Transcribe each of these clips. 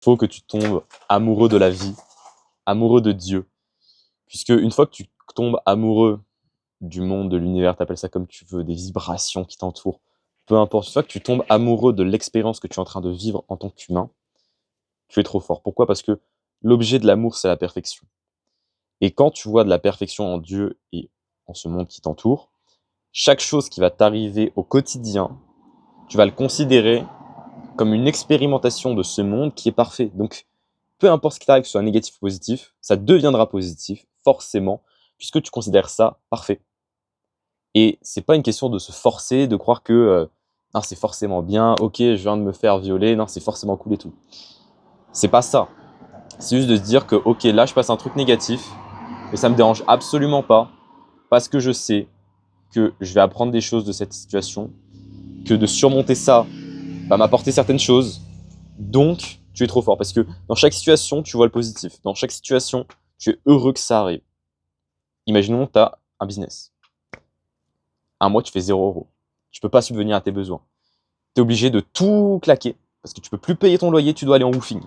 faut que tu tombes amoureux de la vie, amoureux de Dieu. Puisque une fois que tu tombes amoureux du monde, de l'univers, t'appelles ça comme tu veux, des vibrations qui t'entourent, peu importe, une fois que tu tombes amoureux de l'expérience que tu es en train de vivre en tant qu'humain, tu es trop fort. Pourquoi? Parce que l'objet de l'amour, c'est la perfection. Et quand tu vois de la perfection en Dieu et en ce monde qui t'entoure, chaque chose qui va t'arriver au quotidien, tu vas le considérer comme une expérimentation de ce monde qui est parfait. Donc, peu importe ce qui t'arrive, que ce soit négatif ou positif, ça deviendra positif, forcément, puisque tu considères ça parfait. Et c'est pas une question de se forcer, de croire que non, c'est forcément bien, ok, je viens de me faire violer, non, c'est forcément cool et tout. C'est pas ça. C'est juste de se dire que, ok, là, je passe un truc négatif, mais ça me dérange absolument pas, parce que je sais que je vais apprendre des choses de cette situation, que de surmonter ça va m'apporter certaines choses. Donc, tu es trop fort, parce que dans chaque situation, tu vois le positif. Dans chaque situation, tu es heureux que ça arrive. Imaginons que tu as un business. Un mois, tu fais 0 €. Tu peux pas subvenir à tes besoins. Tu es obligé de tout claquer, parce que tu peux plus payer ton loyer, tu dois aller en woofing.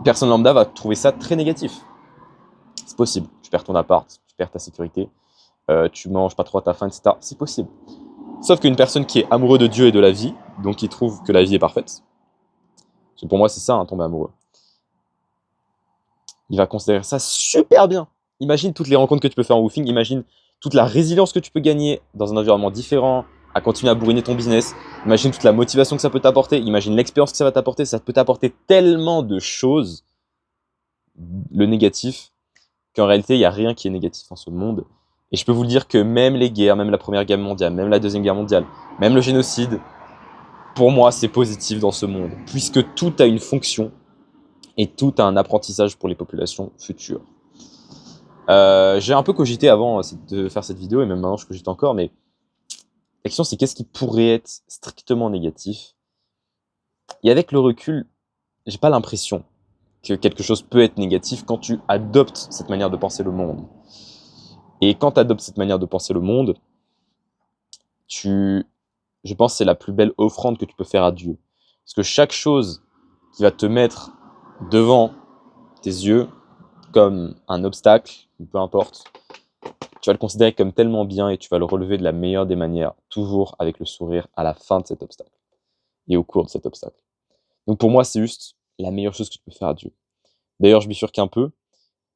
Personne lambda va trouver ça très négatif. C'est possible. Tu perds ton appart, tu perds ta sécurité, tu manges pas trop à ta faim, etc. C'est possible. Sauf qu'une personne qui est amoureuse de Dieu et de la vie, donc qui trouve que la vie est parfaite, parce que pour moi c'est ça, tomber amoureux, il va considérer ça super bien. Imagine toutes les rencontres que tu peux faire en woofing, imagine toute la résilience que tu peux gagner dans un environnement différent, à continuer à bourriner ton business, imagine toute la motivation que ça peut t'apporter, imagine l'expérience que ça va t'apporter, ça peut t'apporter tellement de choses, le négatif, qu'en réalité il n'y a rien qui est négatif en ce monde. Et je peux vous le dire que même les guerres, même la Première Guerre mondiale, même la Deuxième Guerre mondiale, même le génocide, pour moi c'est positif dans ce monde, puisque tout a une fonction et tout a un apprentissage pour les populations futures. J'ai un peu cogité avant de faire cette vidéo, et même maintenant je cogite encore, mais la question c'est qu'est-ce qui pourrait être strictement négatif? Et avec le recul, j'ai pas l'impression que quelque chose peut être négatif quand tu adoptes cette manière de penser le monde. Et quand tu adoptes cette manière de penser le monde, je pense que c'est la plus belle offrande que tu peux faire à Dieu. Parce que chaque chose qui va te mettre devant tes yeux comme un obstacle, ou peu importe, tu vas le considérer comme tellement bien et tu vas le relever de la meilleure des manières, toujours avec le sourire à la fin de cet obstacle et au cours de cet obstacle. Donc pour moi, c'est juste la meilleure chose que tu peux faire à Dieu. D'ailleurs, je bifurque un peu,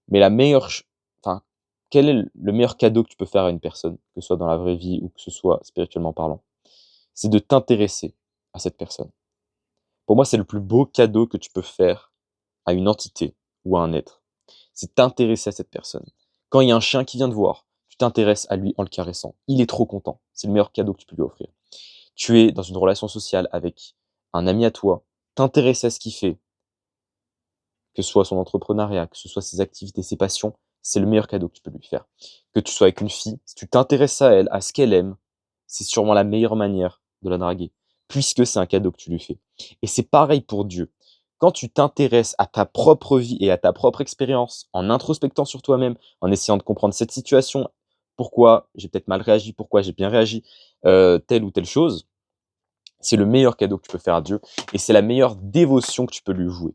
mais enfin, quel est le meilleur cadeau que tu peux faire à une personne, que ce soit dans la vraie vie ou que ce soit spirituellement parlant? C'est de t'intéresser à cette personne. Pour moi, c'est le plus beau cadeau que tu peux faire à une entité ou à un être. C'est t'intéresser à cette personne. Quand il y a un chien qui vient te voir, tu t'intéresses à lui en le caressant. Il est trop content. C'est le meilleur cadeau que tu peux lui offrir. Tu es dans une relation sociale avec un ami à toi, t'intéresses à ce qu'il fait, que ce soit son entrepreneuriat, que ce soit ses activités, ses passions, c'est le meilleur cadeau que tu peux lui faire. Que tu sois avec une fille, si tu t'intéresses à elle, à ce qu'elle aime, c'est sûrement la meilleure manière de la draguer, puisque c'est un cadeau que tu lui fais. Et c'est pareil pour Dieu. Quand tu t'intéresses à ta propre vie et à ta propre expérience, en introspectant sur toi-même, en essayant de comprendre cette situation, pourquoi j'ai peut-être mal réagi, pourquoi j'ai bien réagi, telle ou telle chose, c'est le meilleur cadeau que tu peux faire à Dieu et c'est la meilleure dévotion que tu peux lui vouer.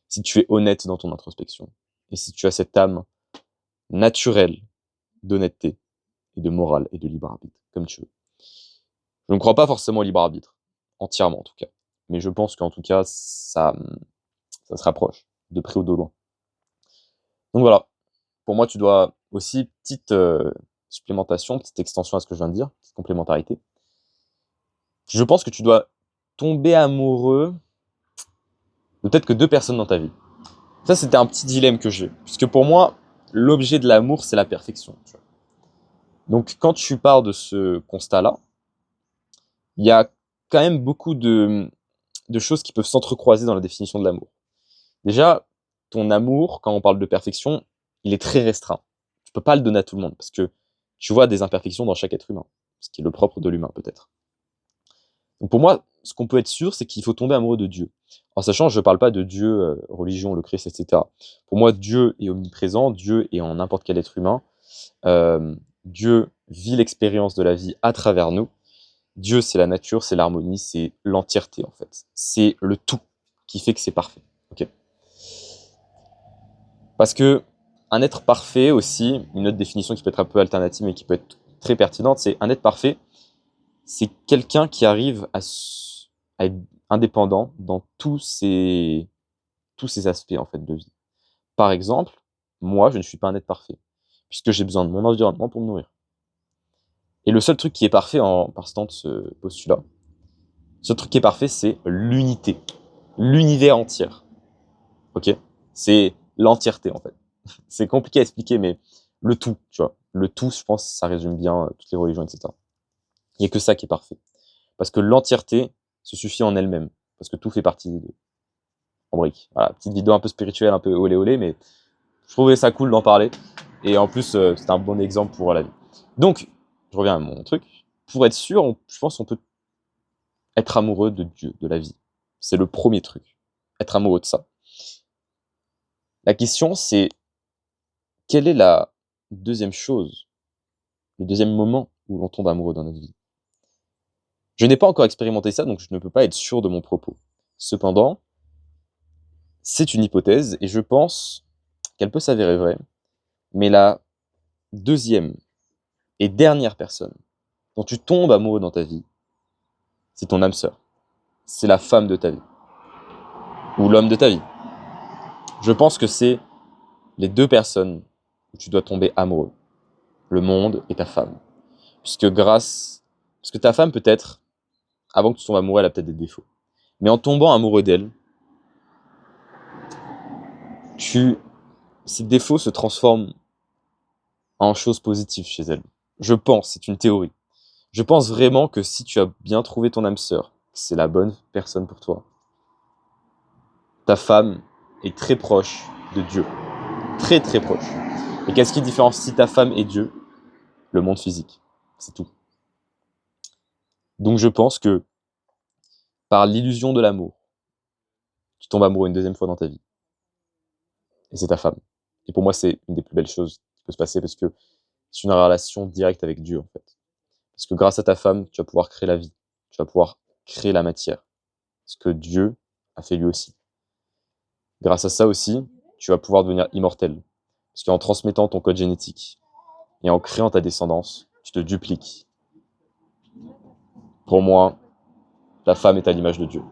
Si tu es honnête dans ton introspection et si tu as cette âme naturelle d'honnêteté et de morale et de libre arbitre, comme tu veux. Je ne crois pas forcément au libre arbitre, entièrement en tout cas. Mais je pense qu'en tout cas, ça se rapproche, de près ou de loin. Donc voilà, pour moi, tu dois aussi, petite supplémentation, petite extension à ce que je viens de dire, petite complémentarité. Je pense que tu dois tomber amoureux de peut-être que 2 personnes dans ta vie. Ça, c'était un petit dilemme que j'ai. Puisque pour moi, l'objet de l'amour, c'est la perfection. Tu vois. Donc quand tu pars de ce constat-là, il y a quand même beaucoup de choses qui peuvent s'entrecroiser dans la définition de l'amour. Déjà, ton amour, quand on parle de perfection, il est très restreint. Tu peux pas le donner à tout le monde parce que tu vois des imperfections dans chaque être humain, ce qui est le propre de l'humain peut-être. Donc pour moi, ce qu'on peut être sûr, c'est qu'il faut tomber amoureux de Dieu. En sachant, je ne parle pas de Dieu, religion, le Christ, etc. Pour moi, Dieu est omniprésent, Dieu est en n'importe quel être humain. Dieu vit l'expérience de la vie à travers nous. Dieu, c'est la nature, c'est l'harmonie, c'est l'entièreté en fait. C'est le tout. qui fait que c'est parfait. Ok. Parce que un être parfait aussi, une autre définition qui peut être un peu alternative mais qui peut être très pertinente, c'est un être parfait, c'est quelqu'un qui arrive à être indépendant dans tous ces aspects en fait de vie. Par exemple, moi, je ne suis pas un être parfait, puisque j'ai besoin de mon environnement pour me nourrir. Et le seul truc qui est parfait en partant de ce postulat, le seul truc qui est parfait, c'est l'unité, l'univers entier. Ok? C'est l'entièreté en fait. C'est compliqué à expliquer, mais le tout, tu vois. Le tout, je pense, ça résume bien toutes les religions, etc. Il n'y a que ça qui est parfait. Parce que l'entièreté se suffit en elle-même. Parce que tout fait partie en brique. Voilà, petite vidéo un peu spirituelle, un peu olé olé, mais je trouvais ça cool d'en parler. Et en plus, c'est un bon exemple pour la vie. Donc, je reviens à mon truc. Pour être sûr, je pense qu'on peut être amoureux de Dieu, de la vie. C'est le premier truc. Être amoureux de ça. La question, c'est quelle est la deuxième chose, le deuxième moment où l'on tombe amoureux dans notre vie? Je n'ai pas encore expérimenté ça, donc je ne peux pas être sûr de mon propos. Cependant, c'est une hypothèse et je pense qu'elle peut s'avérer vraie. Mais la deuxième et dernière personne dont tu tombes amoureux dans ta vie, c'est ton âme sœur. C'est la femme de ta vie. Ou l'homme de ta vie. Je pense que c'est les deux personnes où tu dois tomber amoureux. Le monde et ta femme. Parce que ta femme peut-être, avant que tu tombes amoureux, elle a peut-être des défauts. Mais en tombant amoureux d'elle, ces défauts se transforment en choses positives chez elle. Je pense, c'est une théorie. Je pense vraiment que si tu as bien trouvé ton âme sœur, c'est la bonne personne pour toi, ta femme est très proche de Dieu. Très très proche. Et qu'est-ce qui différencie ta femme et Dieu? Le monde physique. C'est tout. Donc je pense que par l'illusion de l'amour, tu tombes amoureux une deuxième fois dans ta vie. Et c'est ta femme. Et pour moi, c'est une des plus belles choses qui peut se passer parce que c'est une relation directe avec Dieu en fait. Parce que grâce à ta femme, tu vas pouvoir créer la vie. Tu vas pouvoir créer la matière. Ce que Dieu a fait lui aussi. Grâce à ça aussi, tu vas pouvoir devenir immortel. Parce qu'en transmettant ton code génétique et en créant ta descendance, tu te dupliques. Pour moi, la femme est à l'image de Dieu.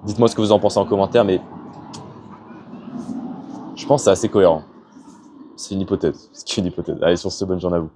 Dites-moi ce que vous en pensez en commentaire, mais je pense que c'est assez cohérent. C'est une hypothèse. C'est qu'une hypothèse. Allez, sur ce, bonne journée à vous.